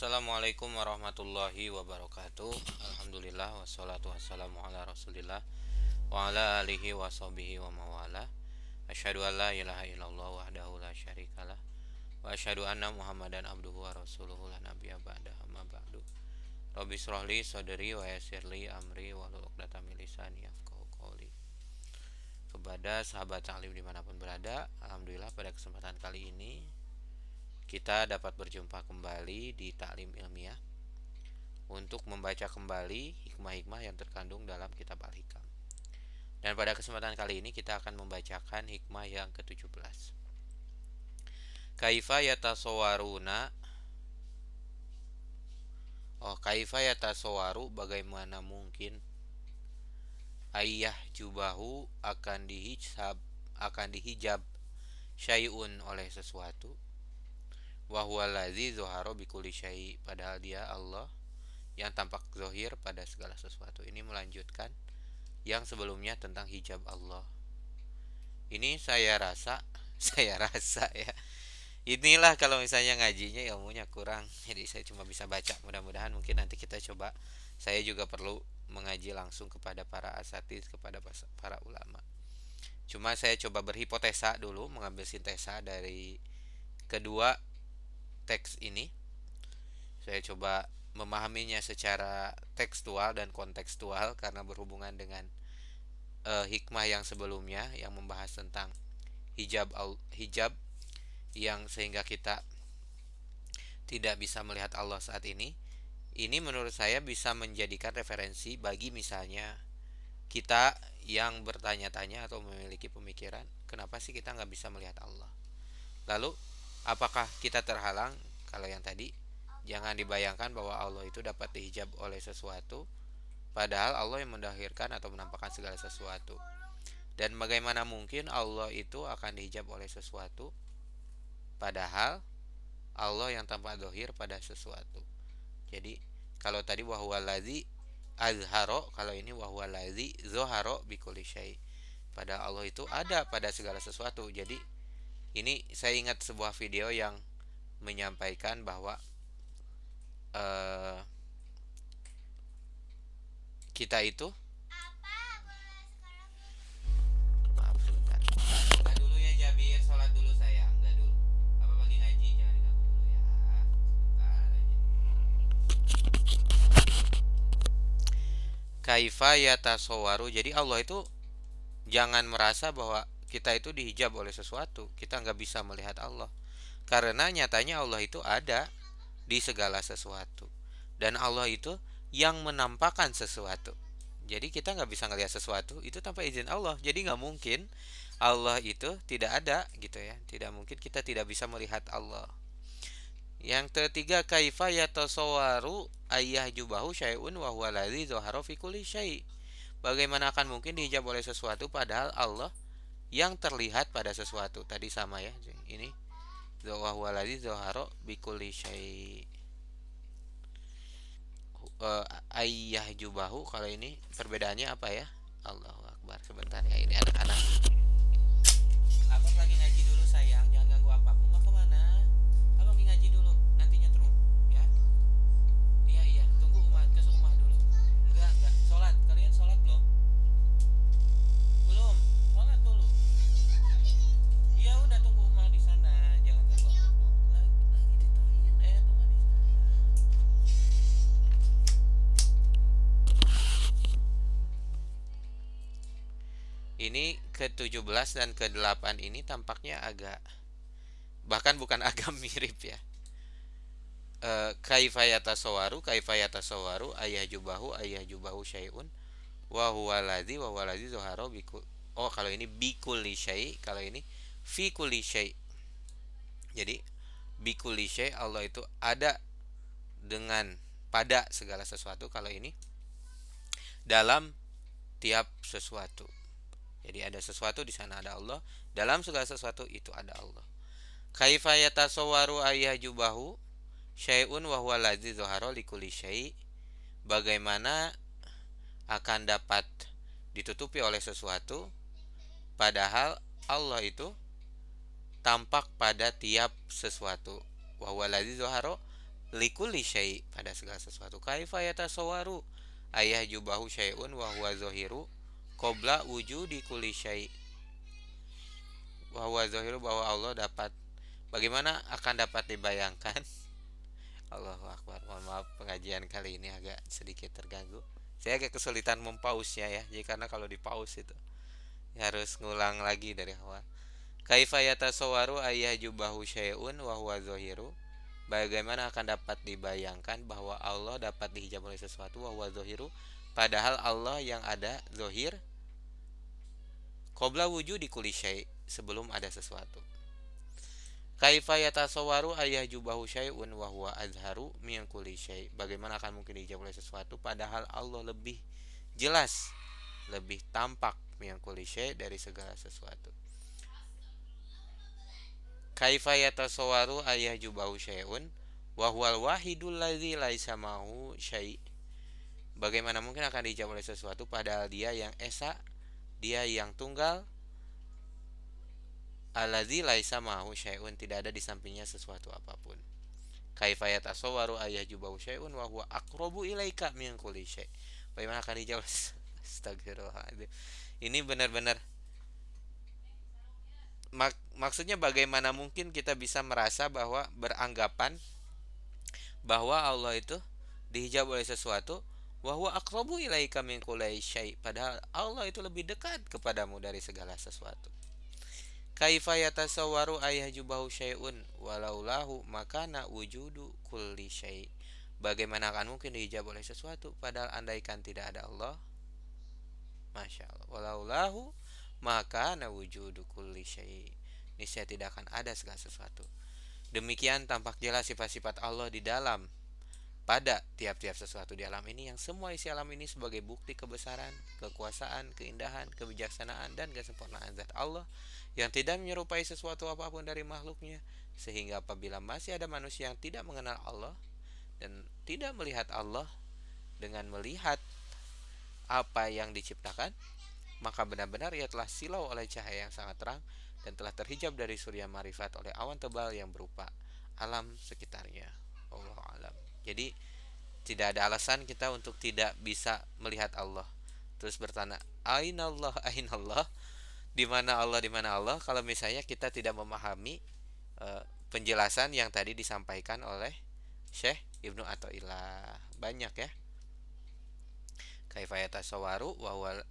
Assalamualaikum warahmatullahi wabarakatuh. Alhamdulillah wassalatu wassalamu ala Rasulillah wa ala alihi wa sahbihi wa mawala. Asyhadu an la ilaha illallah wahdahu la syarikalah wa asyhadu anna Muhammadan abduhu wa rasuluhu la nabiyya ba'da amma ba'du. Rabbi shrahli sadri wa yassirli amri wa hlul 'uqdatam min lisani yafqahu qawli. Kepada sahabat taklim dimanapun berada, alhamdulillah pada kesempatan kali ini kita dapat berjumpa kembali di Taklim Ilmiah untuk membaca kembali hikmah-hikmah yang terkandung dalam kitab Al-Hikam. Dan pada kesempatan kali ini kita akan membacakan hikmah yang ke-17. Kaifa yatasawwaruna kaifa yatasawaru, bagaimana mungkin ayah jubahu akan dihijab syai'un oleh sesuatu, wa huwa allazi zuhara bikulli syai', padahal dia Allah yang tampak zahir pada segala sesuatu. Ini melanjutkan yang sebelumnya tentang hijab Allah. Ini saya rasa ya. Inilah kalau misalnya ngajinya ilmunya kurang. Jadi saya cuma bisa baca. Mudah-mudahan mungkin nanti kita coba. Saya juga perlu mengaji langsung kepada para asatiz, kepada para ulama. Cuma saya coba berhipotesa dulu, mengambil sintesa dari kedua teks ini. Saya coba memahaminya secara tekstual dan kontekstual karena berhubungan dengan hikmah yang sebelumnya yang membahas tentang hijab yang sehingga kita tidak bisa melihat Allah saat ini. Ini menurut saya bisa menjadikan referensi bagi misalnya kita yang bertanya-tanya atau memiliki pemikiran, kenapa sih kita nggak bisa melihat Allah? Lalu apakah kita terhalang? Kalau yang tadi, jangan dibayangkan bahwa Allah itu dapat dihijab oleh sesuatu, padahal Allah yang mendahirkan atau menampakkan segala sesuatu. Dan bagaimana mungkin Allah itu akan dihijab oleh sesuatu, padahal Allah yang tampak zahir pada sesuatu. Jadi kalau tadi wahwalazi azharo, kalau ini wahwalazi zoharo bikulli syai', padahal Allah itu ada pada segala sesuatu. Jadi ini saya ingat sebuah video yang menyampaikan bahwa kita itu maaf sebentar. Enggak dulu ya Jabir, sholat dulu sayang. Enggak dulu. Apa lagi ngaji, jangan diganggu dulu ya. Sebentar aja. Kaifa yatasawwaru. Jadi Allah itu jangan merasa bahwa kita itu dihijab oleh sesuatu. Kita nggak bisa melihat Allah. Karena nyatanya Allah itu ada di segala sesuatu. Dan Allah itu yang menampakkan sesuatu. Jadi kita nggak bisa ngelihat sesuatu itu tanpa izin Allah. Jadi nggak mungkin Allah itu tidak ada gitu ya. Tidak mungkin kita tidak bisa melihat Allah. Yang ketiga, kaifa yatasawwaru ayyah jubahu syai'un wa huwa allazi zahara fi kulli syai'. Bagaimana akan mungkin dihijab oleh sesuatu padahal Allah yang terlihat pada sesuatu. Tadi sama ya. Ini wa huwa allazi zahara bi kulli syai'. Ayyah jubahu, kalau ini perbedaannya apa ya? Allahu Akbar. Sebentar ya, ini anak-anak. Abang lagi ngaji dulu sayang, jangan ganggu apapun. Mau kemana? Abang lagi ngaji dulu, nanti nyetrum ya. Iya iya, tunggu Umar, ke rumah dulu. Enggak, sholat. Kalian sholat belum? Belum, sholat dulu. Iya udah, tunggu Umar di sana, jangan ganggu aku dulu. Lagi ditahin, Umar di sana. Ini ke-17 dan ke-8 ini tampaknya agak, bahkan bukan agak mirip ya. Kaifa yatasawwaru ayah jubahu syai'un wa huwa allazi zahara biku. Oh, kalau ini bikulli syai', kalau ini fi kulli syai'. Jadi bikulli syai' Allah itu ada dengan pada segala sesuatu, kalau ini dalam tiap sesuatu. Jadi ada sesuatu, di sana ada Allah, dalam segala sesuatu itu ada Allah. Kaifa yatasawwaru ayah jubahu syai'un wa huwa allazi zahara likulli syai'. Bagaimana akan dapat ditutupi oleh sesuatu padahal Allah itu tampak pada tiap sesuatu. Wa huwa allazi zahara likulli syai pada segala sesuatu. Kaifa yatasawwaru ayah jubahu syai'un wa huwa zahiru qabla wujudi kulli syai wa huwa zahiru bahwa Allah dapat, bagaimana akan dapat dibayangkan. Allahu Akbar. Mohon maaf pengajian kali ini agak sedikit terganggu. Saya agak kesulitan mempausnya ya. Jadi karena kalau dipaus itu harus ngulang lagi dari awal. Kaifa yatasawwaru ayyubahu syai'un wa huwa zahiru. Bagaimana akan dapat dibayangkan bahwa Allah dapat dihijab oleh sesuatu wa huwa zahiru, padahal Allah yang ada zahir qabla wujudi kulli syai', sebelum ada sesuatu. Kaifa yatasawwaru ayyubahu syai'un wa huwa azharu min kulli syai'. Bagaimana akan mungkin dihijab oleh sesuatu padahal Allah lebih jelas, lebih tampak min kulli syai' dari segala sesuatu. Kaifa yatasawwaru ayyubahu syai'un wa huwal wahidul ladzi laisa ma'hu syai'. Bagaimana mungkin akan dijawab oleh sesuatu padahal dia yang esa, dia yang tunggal, alladzi laisa ma'hu syai'un, tidak ada di sampingnya sesuatu apapun. Kaifa yatasawwaru ayyubahu syai'un wa huwa aqrabu ilaika min kulli syai'. Bagaimana akan dijawab? Astagfirullah. Ini benar-benar maksudnya bagaimana mungkin kita bisa merasa bahwa beranggapan bahwa Allah itu dihijab oleh sesuatu wa huwa aqrabu ilaika min kulli syai', padahal Allah itu lebih dekat kepadamu dari segala sesuatu. Kaifa yatasawwaru ayyubahu syai'un walaulahu makana wujudu kulli syai'. Bagaimana akan mungkin dihijab oleh sesuatu padahal andaikan tidak ada Allah. Masya Allah. Walaulahu makana wujudu kulli syai'. Niscaya tidak akan ada segala sesuatu. Demikian tampak jelas sifat-sifat Allah di dalam pada tiap-tiap sesuatu di alam ini, yang semua isi alam ini sebagai bukti kebesaran, kekuasaan, keindahan, kebijaksanaan, dan kesempurnaan zat Allah yang tidak menyerupai sesuatu apapun dari makhluknya. Sehingga apabila masih ada manusia yang tidak mengenal Allah dan tidak melihat Allah dengan melihat apa yang diciptakan, maka benar-benar ia telah silau oleh cahaya yang sangat terang dan telah terhijab dari surya marifat oleh awan tebal yang berupa alam sekitarnya. Allah alam. Jadi tidak ada alasan kita untuk tidak bisa melihat Allah. Terus bertanya, Ainallah, Ainallah, di mana Allah, di mana Allah? Kalau misalnya kita tidak memahami penjelasan yang tadi disampaikan oleh Syekh Ibnu Athaillah. Banyak ya. Kaifa yatasawwaru wa huwa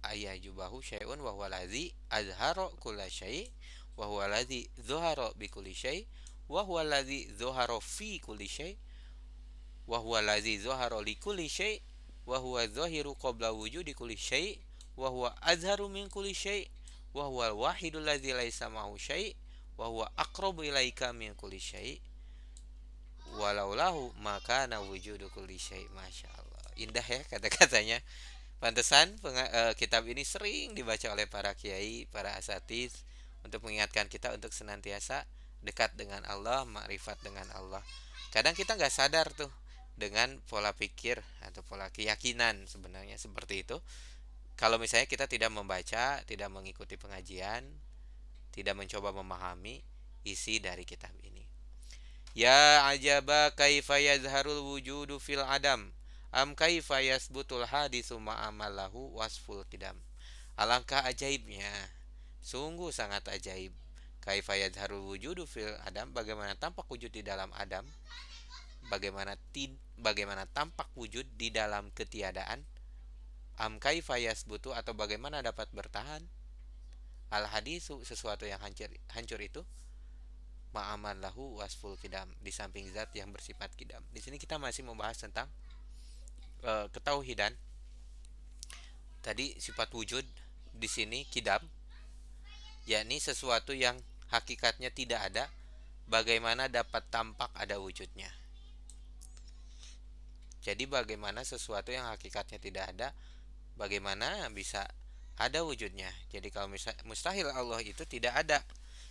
ayyajubahu syai'un wa huwa allazi azhara kulla syai' wa huwa allazi dzahara bi kulli syai' wa huwa allazi dzahara fi kulli syai' wa huwa allazi dzahara li kulli syai' wa huwa dzahiru qabla wujudi kulli syai' wa huwa azharu min kulli syai' wa huwa al-wahidul ladzi laisa ma'hu syai' wa huwa aqrabu ilaika min kulli syai' walau lahu maka na wujudu kulli syai'. Masya Allah, indah ya kata-katanya. Pantesan kitab ini sering dibaca oleh para kiai, para asatiz untuk mengingatkan kita untuk senantiasa dekat dengan Allah, makrifat dengan Allah. Kadang kita nggak sadar tuh dengan pola pikir atau pola keyakinan sebenarnya seperti itu. Kalau misalnya kita tidak membaca, tidak mengikuti pengajian, tidak mencoba memahami isi dari kitab ini. Ya ajaba kaifa yazharul wujudu fil adam am kaifa yasbutul hadisu ma'amalahu wasful qidam. Alangkah ajaibnya, sungguh sangat ajaib. Kaifa yazharul wujudu fil adam, bagaimana tampak wujud di dalam adam, bagaimana tampak wujud di dalam ketiadaan. Am kaifa yasbutu, atau bagaimana dapat bertahan al hadisu, sesuatu yang hancur itu, ma'aman lahu wasful kidam, di samping zat yang bersifat kidam. Di sini kita masih membahas tentang ketauhidan. Tadi sifat wujud, di sini kidam, yakni sesuatu yang hakikatnya tidak ada, bagaimana dapat tampak ada wujudnya. Jadi bagaimana sesuatu yang hakikatnya tidak ada, bagaimana bisa ada wujudnya. Jadi kalau mustahil Allah itu tidak ada.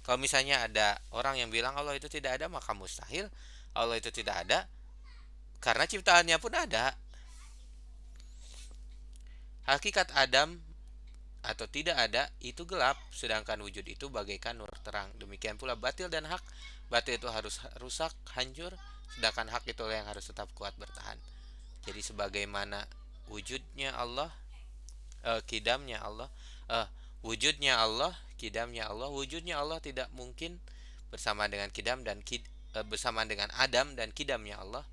Kalau misalnya ada orang yang bilang Allah itu tidak ada, maka mustahil Allah itu tidak ada, karena ciptaannya pun ada. Hakikat Adam atau tidak ada itu gelap, sedangkan wujud itu bagaikan nur terang. Demikian pula batil dan hak. Batil itu harus rusak, hancur, sedangkan hak itu yang harus tetap kuat bertahan. Jadi sebagaimana wujudnya Allah, kidamnya Allah, eh, wujudnya Allah, kidamnya Allah, wujudnya Allah tidak mungkin bersama dengan kidam dan bersama dengan Adam, dan kidamnya Allah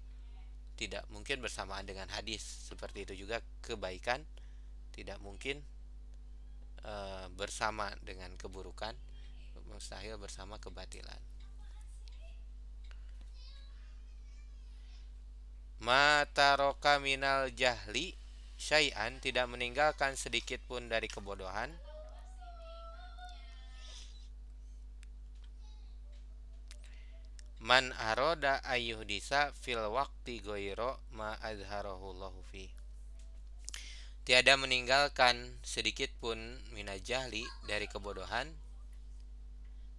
tidak mungkin bersamaan dengan hadis. Seperti itu juga kebaikan tidak mungkin bersama dengan keburukan, mustahil bersama kebatilan. Mataroka minal jahli syai'an, tidak meninggalkan sedikit pun dari kebodohan. Man aroda ayyuhdisa fil waqti goiro ma azharahullahu fi. Tiada meninggalkan sedikit pun minajahli dari kebodohan.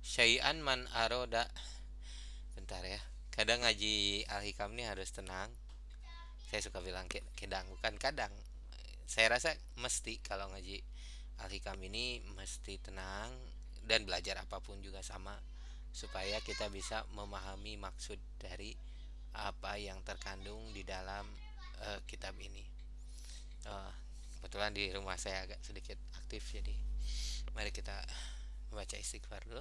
Syai'an man aroda. Bentar ya. Kadang ngaji al-hikam ini harus tenang. Saya suka bilang kadang, bukan kadang. Saya rasa mesti kalau ngaji al-hikam ini mesti tenang, dan belajar apapun juga sama, supaya kita bisa memahami maksud dari apa yang terkandung di dalam kitab ini. uh, Kebetulan di rumah saya agak sedikit aktif, jadi mari kita membaca istighfar dulu.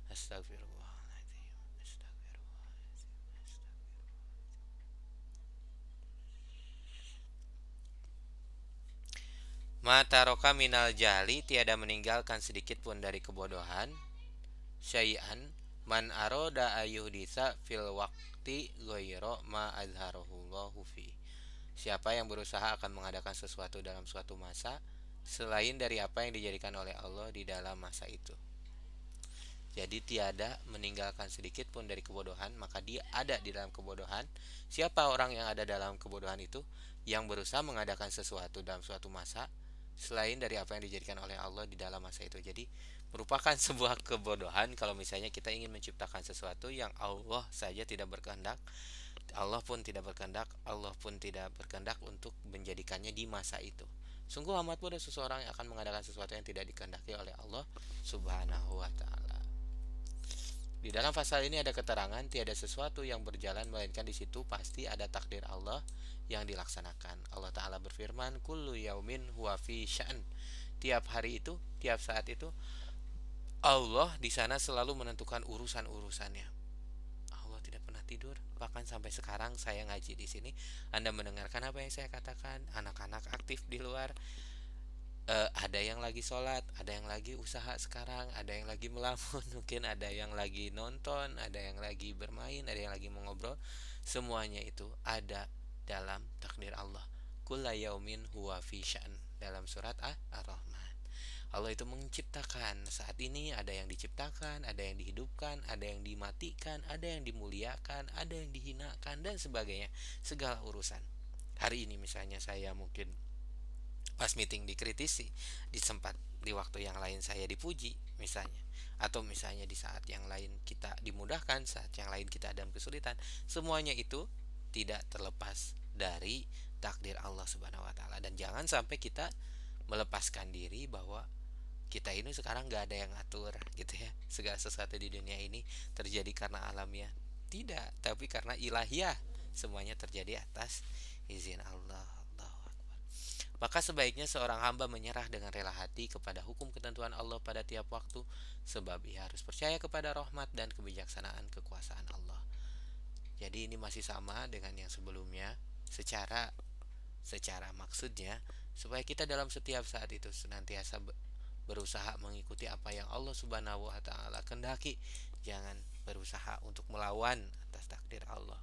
Astagfirullahaladzim, astagfirullahaladzim, mata roka minal jahli, tiada meninggalkan sedikit pun dari kebodohan. Syai'an man aroda ayuhdisa fil waqti ghairo ma azharahullahu fi. Siapa yang berusaha akan mengadakan sesuatu dalam suatu masa selain dari apa yang dijadikan oleh Allah di dalam masa itu. Jadi tiada meninggalkan sedikit pun dari kebodohan, maka dia ada di dalam kebodohan. Siapa orang yang ada dalam kebodohan itu? Yang berusaha mengadakan sesuatu dalam suatu masa selain dari apa yang dijadikan oleh Allah di dalam masa itu. Jadi merupakan sebuah kebodohan kalau misalnya kita ingin menciptakan sesuatu yang Allah saja tidak berkehendak, Allah pun tidak berkehendak, Allah pun tidak berkehendak untuk menjadikannya di masa itu. Sungguh amat bodoh seseorang yang akan mengadakan sesuatu yang tidak dikehendaki oleh Allah Subhanahu wa taala. Di dalam pasal ini ada keterangan tiada sesuatu yang berjalan melainkan di situ pasti ada takdir Allah yang dilaksanakan. Allah taala berfirman, "Kullu yaumin huwa fi sya'n." Tiap hari itu, tiap saat itu Allah di sana selalu menentukan urusan-urusannya. Allah tidak pernah tidur. Bahkan sampai sekarang saya ngaji di sini, Anda mendengarkan apa yang saya katakan. Anak-anak aktif di luar, ada yang lagi sholat, ada yang lagi usaha sekarang, ada yang lagi melamun, mungkin ada yang lagi nonton, ada yang lagi bermain, ada yang lagi mengobrol. Semuanya itu ada dalam takdir Allah. Kulla yaumin huwa fi sya'n, dalam surat Ar-Rahman. Allah itu menciptakan. Saat ini ada yang diciptakan, ada yang dihidupkan, ada yang dimatikan, ada yang dimuliakan, ada yang dihinakan, dan sebagainya. Segala urusan. Hari ini misalnya saya mungkin pas meeting dikritisi, di sempat di waktu yang lain saya dipuji misalnya, atau misalnya di saat yang lain kita dimudahkan, saat yang lain kita dalam kesulitan. Semuanya itu tidak terlepas dari takdir Allah Subhanahu wa taala, dan jangan sampai kita melepaskan diri bahwa kita ini sekarang gak ada yang ngatur gitu ya. Segala sesuatu di dunia ini terjadi karena alamiah. Tidak, tapi karena ilahiyah. Semuanya terjadi atas izin Allah. Maka sebaiknya seorang hamba menyerah dengan rela hati kepada hukum ketentuan Allah pada tiap waktu, sebab ia harus percaya kepada rahmat dan kebijaksanaan kekuasaan Allah. Jadi ini masih sama dengan yang sebelumnya, secara maksudnya supaya kita dalam setiap saat itu senantiasa berusaha mengikuti apa yang Allah Subhanahu wa taala kehendaki. Jangan berusaha untuk melawan atas takdir Allah.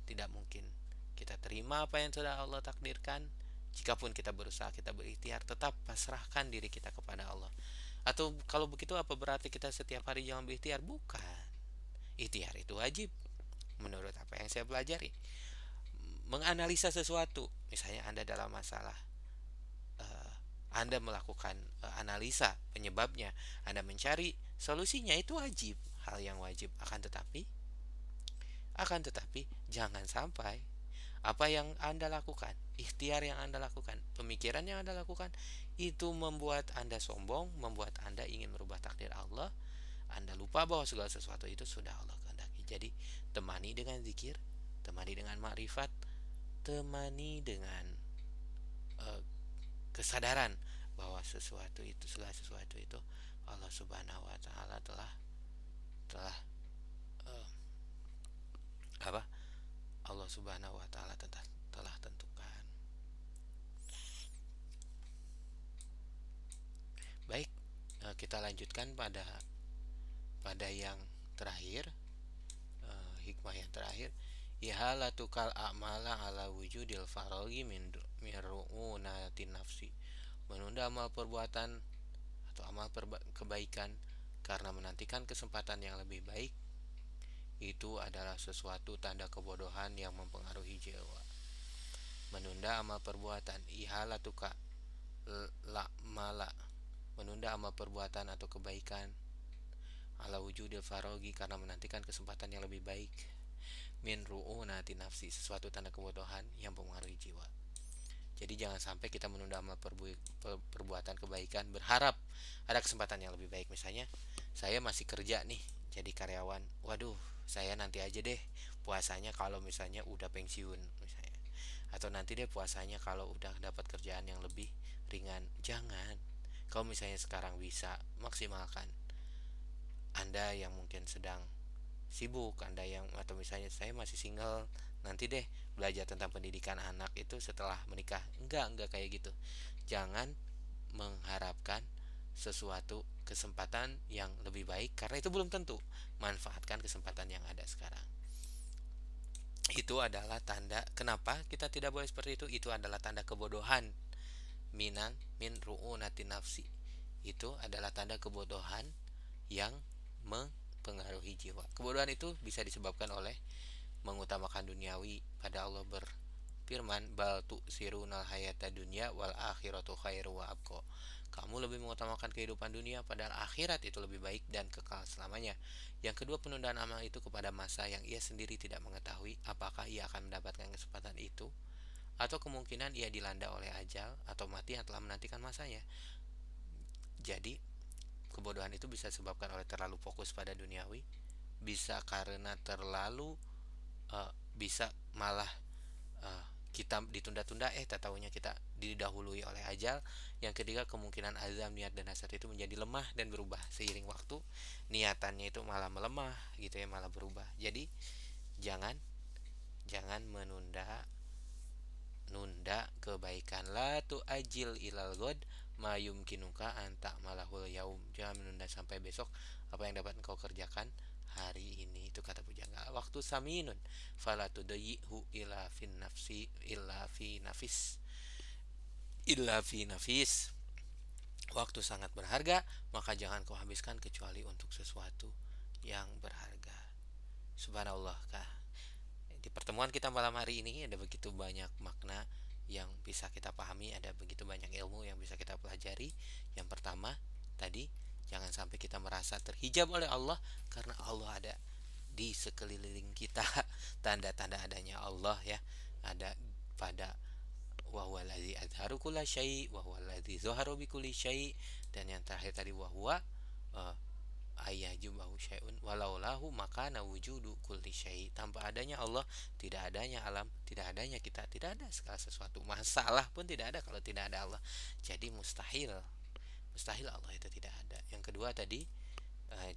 Tidak mungkin kita terima apa yang sudah Allah takdirkan. Jikapun kita berusaha, kita berikhtiar, tetap pasrahkan diri kita kepada Allah. Atau kalau begitu apa berarti kita setiap hari jangan berikhtiar? Bukan. Ikhtiar itu wajib menurut apa yang saya pelajari. Menganalisa sesuatu, misalnya Anda dalam masalah, Anda melakukan analisa penyebabnya, Anda mencari solusinya, itu wajib, hal yang wajib. Akan tetapi jangan sampai apa yang Anda lakukan, ikhtiar yang Anda lakukan, pemikiran yang Anda lakukan, itu membuat Anda sombong, membuat Anda ingin merubah takdir Allah. Anda lupa bahwa segala sesuatu itu sudah Allah kehendaki. Jadi temani dengan zikir, temani dengan makrifat, temani dengan uh, kesadaran bahwa sesuatu itu, segala sesuatu itu Allah Subhanahu wa taala telah uh, apa? Allah Subhanahu wa taala telah tentukan. Baik, kita lanjutkan pada yang terakhir, hikmah yang terakhir. Ihalatu kal a'mala ala wujudil farogi min ru'unatin nafsi. Menunda amal perbuatan atau amal kebaikan karena menantikan kesempatan yang lebih baik itu adalah sesuatu tanda kebodohan yang mempengaruhi jiwa. Menunda amal perbuatan, ihalatuka la mala, menunda amal perbuatan atau kebaikan ala wujudil farogi karena menantikan kesempatan yang lebih baik, min ru'unati nafsi, sesuatu tanda kebodohan yang mempengaruhi jiwa. Jadi jangan sampai kita menunda amal perbuatan kebaikan berharap ada kesempatan yang lebih baik. Misalnya saya masih kerja nih jadi karyawan, waduh saya nanti aja deh puasanya kalau misalnya udah pensiun misalnya, atau nanti deh puasanya kalau udah dapat kerjaan yang lebih ringan. Jangan, kalau misalnya sekarang bisa maksimalkan. Anda yang mungkin sedang sibuk, Anda yang, atau misalnya saya masih single, nanti deh belajar tentang pendidikan anak itu setelah menikah. Enggak kayak gitu. Jangan mengharapkan sesuatu kesempatan yang lebih baik karena itu belum tentu. Manfaatkan kesempatan yang ada sekarang. Itu adalah tanda kenapa kita tidak boleh seperti itu. Itu adalah tanda kebodohan. Min ru'unati nafsi. Itu adalah tanda kebodohan yang mempengaruhi jiwa. Kebodohan itu bisa disebabkan oleh mengutamakan duniawi, pada Allah berfirman, bal tu'sirunal hayata dunya wal akhiratu khairu wa abqa. Kamu lebih mengutamakan kehidupan dunia, padahal akhirat itu lebih baik dan kekal selamanya. Yang kedua, penundaan amal itu kepada masa yang ia sendiri tidak mengetahui apakah ia akan mendapatkan kesempatan itu, atau kemungkinan ia dilanda oleh ajal atau mati yang telah menantikan masanya. Jadi kebodohan itu bisa disebabkan oleh terlalu fokus pada duniawi, bisa karena terlalu bisa malah kita ditunda-tunda, tak tahunya kita didahului oleh ajal. Yang ketiga, kemungkinan azam, niat dan hasad itu menjadi lemah dan berubah seiring waktu. Niatannya itu malah melemah gitu ya, malah berubah. Jadi jangan jangan nunda kebaikan. La tu ajil ilal god ma yumkinuka anta malahul yaum. Jangan menunda sampai besok apa yang dapat engkau kerjakan hari ini. Itu kata pujangga. Waktu saminun fala tudayyihu illa fin nafsi illa fi nafis. Waktu sangat berharga, maka jangan kau habiskan kecuali untuk sesuatu yang berharga. Subhanallah kah. Di pertemuan kita malam hari ini ada begitu banyak makna yang bisa kita pahami, ada begitu banyak ilmu yang bisa kita pelajari. Yang pertama tadi, jangan sampai kita merasa terhijab oleh Allah karena Allah ada di sekeliling kita. Tanda-tanda adanya Allah ya ada pada wahwaladzi azharu kulla syai wahwaladzi zaharu bikulli syai, dan yang terakhir tadi wahwa uh, ayah jubahu syai'un walaulahu maka nawujudu kulli syai. Tanpa adanya Allah tidak adanya alam, tidak adanya kita, tidak ada segala sesuatu. Masalah pun tidak ada kalau tidak ada Allah. Jadi mustahil Allah itu tidak ada. Yang kedua tadi,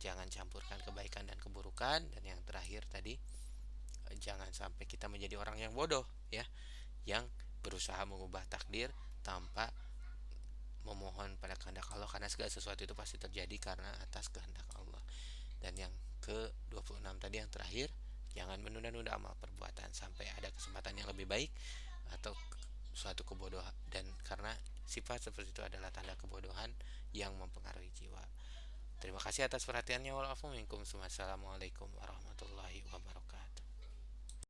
jangan campurkan kebaikan dan keburukan. Dan yang terakhir tadi, jangan sampai kita menjadi orang yang bodoh ya, yang berusaha mengubah takdir tanpa memohon pada kehendak Allah, karena segala sesuatu itu pasti terjadi karena atas kehendak Allah. Dan yang ke-26 tadi yang terakhir, jangan menunda-nunda amal perbuatan sampai ada kesempatan yang lebih baik atau suatu kebodohan, dan karena sifat seperti itu adalah tanda kebodohan yang mempengaruhi jiwa. Terima kasih atas perhatiannya. Wassalamualaikum warahmatullahi wabarakatuh.